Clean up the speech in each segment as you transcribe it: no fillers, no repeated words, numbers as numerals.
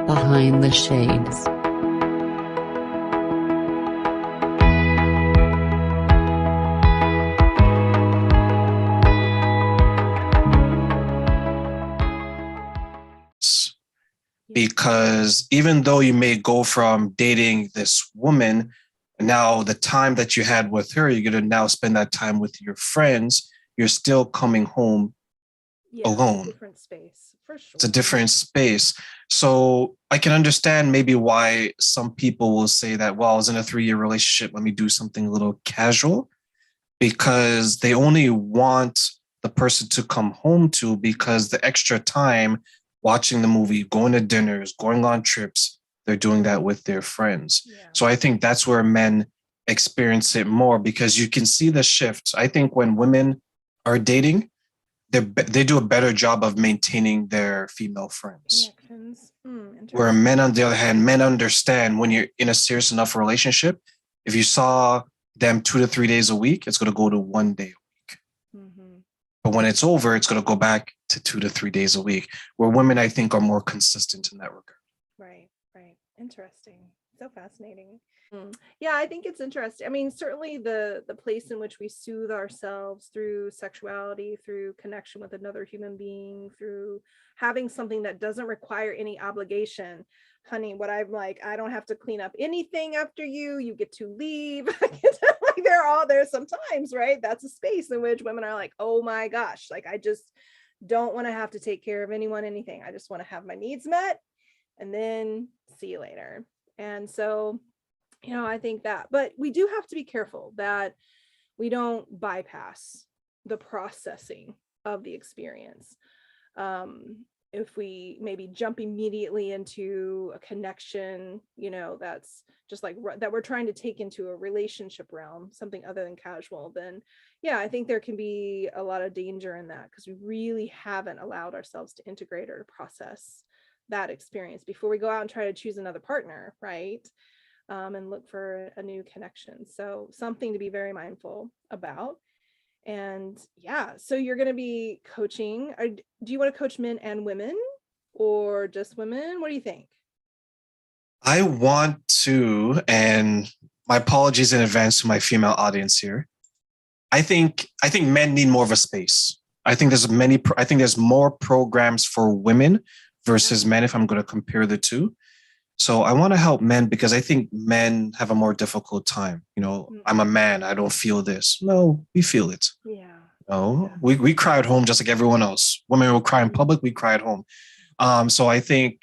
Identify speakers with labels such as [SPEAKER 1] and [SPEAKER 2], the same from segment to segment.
[SPEAKER 1] Behind the Shades.
[SPEAKER 2] Because even though you may go from dating this woman, now the time that you had with her, you're going to now spend that time with your friends. You're still coming home alone.
[SPEAKER 3] Different space, for sure.
[SPEAKER 2] It's a different space. So I can understand maybe why some people will say that, well, I was in a 3-year relationship. Let me do something a little casual, because they only want the person to come home to, because the extra time watching the movie, going to dinners, going on trips, they're doing that with their friends.
[SPEAKER 3] Yeah.
[SPEAKER 2] So I think that's where men experience it more, because you can see the shift. I think when women are dating, they do a better job of maintaining their female friends.
[SPEAKER 3] Connections.
[SPEAKER 2] Where men, on the other hand, men understand when you're in a serious enough relationship, if you saw them 2 to 3 days a week, it's going to go to 1 day a week.
[SPEAKER 3] Mm-hmm.
[SPEAKER 2] But when it's over, it's going to go back to 2 to 3 days a week, where women, I think, are more consistent in that regard.
[SPEAKER 3] Right. Interesting. So fascinating. Yeah, I think it's interesting. I mean, certainly the place in which we soothe ourselves through sexuality, through connection with another human being, through having something that doesn't require any obligation. Honey, what I'm like, I don't have to clean up anything after you. You get to leave. Like there's sometimes, right? That's a space in which women are like, oh my gosh, like I just don't want to have to take care of anyone, anything. I just want to have my needs met and then see you later. And so, I think that, but we do have to be careful that we don't bypass the processing of the experience. If we maybe jump immediately into a connection, that's just like that we're trying to take into a relationship realm, something other than casual, then yeah, I think there can be a lot of danger in that, because we really haven't allowed ourselves to integrate or to process that experience before we go out and try to choose another partner, right? And look for a new connection. So something to be very mindful about. And yeah, so you're going to be coaching. Do you want to coach men and women, or just women? What do you think?
[SPEAKER 2] I want to, and my apologies in advance to my female audience here. I think men need more of a space. I think there's more programs for women versus men, if I'm going to compare the two. So I want to help men, because I think men have a more difficult time. I'm a man, I don't feel this. No, we feel it.
[SPEAKER 3] Yeah.
[SPEAKER 2] No, we cry at home just like everyone else. Women will cry in public, we cry at home. So I think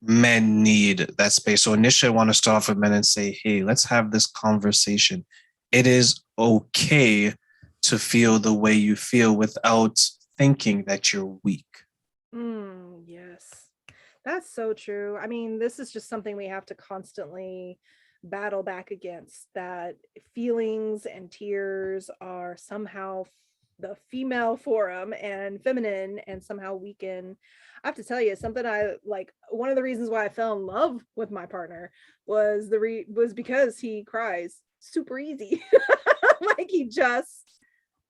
[SPEAKER 2] men need that space. So initially I want to start off with men and say, hey, let's have this conversation. It is okay to feel the way you feel without thinking that you're weak.
[SPEAKER 3] Yes, that's so true. I mean, this is just something we have to constantly battle back against, that feelings and tears are somehow the female forum and feminine, and somehow weaken. I have to tell you something. I like, one of the reasons why I fell in love with my partner was because he cries super easy. Like he just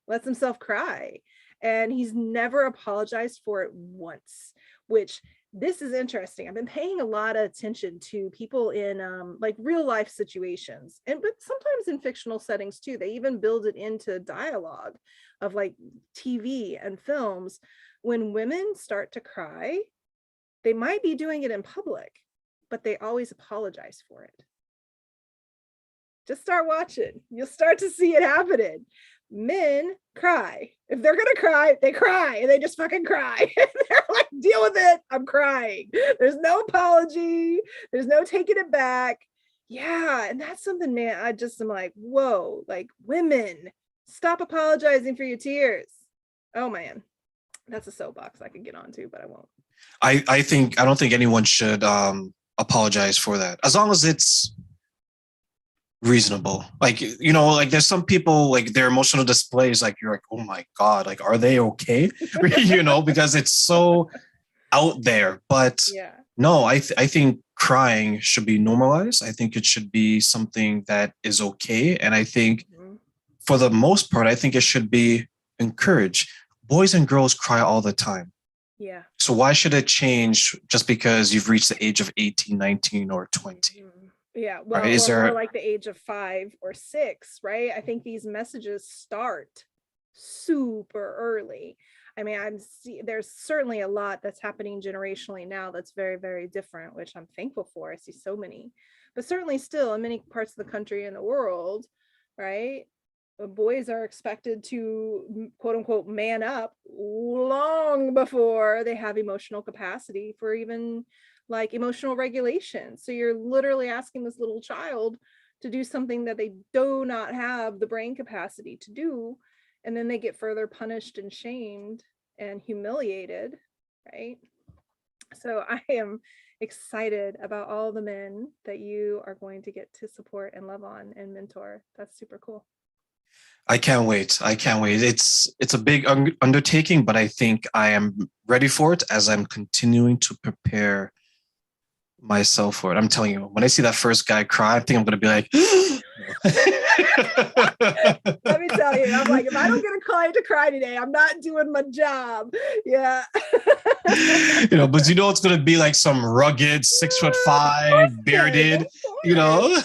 [SPEAKER 3] lets himself cry, and he's never apologized for it once, which, this is interesting. I've been paying a lot of attention to people in like real life situations, but sometimes in fictional settings too. They even build it into dialogue of like TV and films. When women start to cry, they might be doing it in public, but they always apologize for it. Just start watching. You'll start to see it happening. Men cry. If they're gonna cry, they cry, and they just fucking cry. They're like, deal with it, I'm crying. There's no apology, there's no taking it back. Yeah, and that's something, man, I just am like, whoa, like, women, stop apologizing for your tears. Oh man, that's a soapbox I could get onto, but I won't.
[SPEAKER 2] I don't think anyone should apologize for that, as long as it's reasonable. Like, like there's some people, like their emotional displays, like you're like, oh my God, like, are they okay? Because it's so out there. But
[SPEAKER 3] yeah,
[SPEAKER 2] no, I think crying should be normalized. I think it should be something that is okay. And I think for the most part, I think it should be encouraged. Boys and girls cry all the time.
[SPEAKER 3] Yeah.
[SPEAKER 2] So why should it change just because you've reached the age of 18, 19, or 20?
[SPEAKER 3] Yeah,
[SPEAKER 2] Right?
[SPEAKER 3] well,
[SPEAKER 2] Is
[SPEAKER 3] or more
[SPEAKER 2] there
[SPEAKER 3] like the age of 5 or 6, right? I think these messages start super early. I mean, there's certainly a lot that's happening generationally now that's very, very different, which I'm thankful for. I see so many, but certainly still in many parts of the country and the world, right? Boys are expected to quote unquote man up long before they have emotional capacity for even like emotional regulation. So you're literally asking this little child to do something that they do not have the brain capacity to do. And then they get further punished and shamed and humiliated, right? So I am excited about all the men that you are going to get to support and love on and mentor. That's super cool.
[SPEAKER 2] I can't wait. I can't wait. It's a big undertaking, but I think I am ready for it as I'm continuing to prepare myself for it. I'm telling you, when I see that first guy cry, I think I'm going to be like,
[SPEAKER 3] let me tell you, I'm like, if I don't get a client to cry today, I'm not doing my job. Yeah.
[SPEAKER 2] but it's going to be like some rugged 6'5", bearded,
[SPEAKER 3] Yeah.